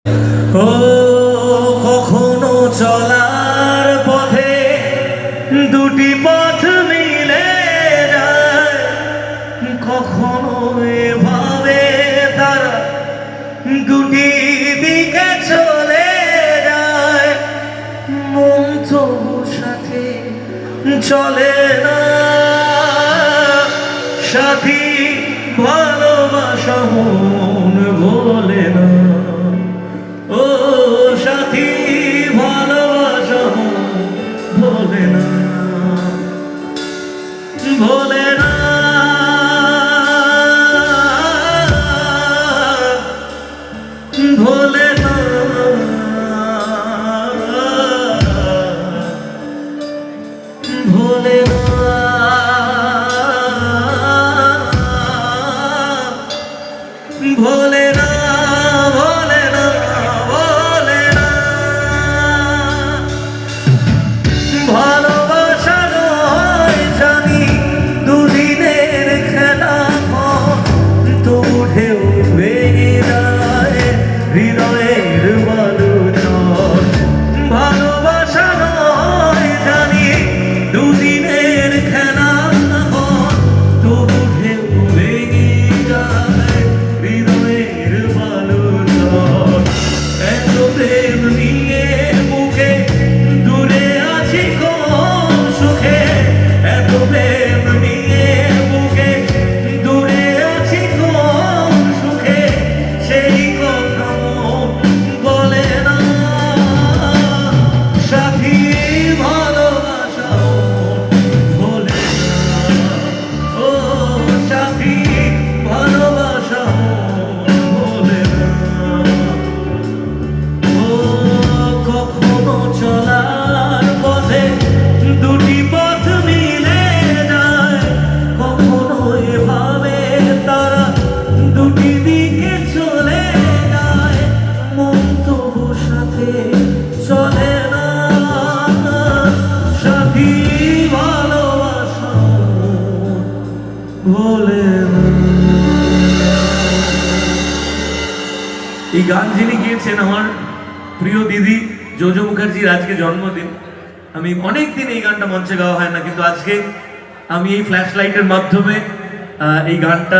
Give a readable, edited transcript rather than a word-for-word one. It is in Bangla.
ও কখনো চলার পথে দুটি পথ মিলে যায়, কখনো এভাবে তারা দুটি দিকে চলে যায়। মন তবু সাথে চলে না, সাথী ভালোবাসা মন ভোলে না। ও সাথী ভালোবাসা মন ভোলে না, ভোলে না, ভোলে না, ভোলে না, ভোলে না, ভোলে না, ভোলে না। ভালোবাসা নয় জানি দুদিনের খেলা, তবু ঢেউ ভেঙে যায় হৃদয়ের বালুচর। ভালোবাসা নয় জানি দুদিনের খেলা, তবু ঢেউ ভেঙে যায় হৃদয়ের বালুচর। এত প্রেম নিয়ে বুকে দূরে আছি কোন সুখে, এত প্রেম নিয়ে বুকে দূরে আছি কোন সুখে, সেই কথা মন বলে না। সাথী ভালোবাসা মন ভোলে না, ও সাথী ভালোবাসা মন ভোলে না। ও কখনো চলার পথে দুটি পথ মিলে যায়, কখনো এভাবে তারা দুটি দিকে চলে যায়। মন তবু সাথে চলে না, সাথী ভালোবাসা মন ভোলে না। এই গান যিনি গিয়েছেন আমার প্রিয় দিদি জোজো মুখার্জির আজকে জন্মদিন। আমি অনেকদিন এই গানটা মঞ্চে গাওয়া হয় না, কিন্তু আজকে আমি এই ফ্ল্যাশ লাইটের মাধ্যমে এই গানটা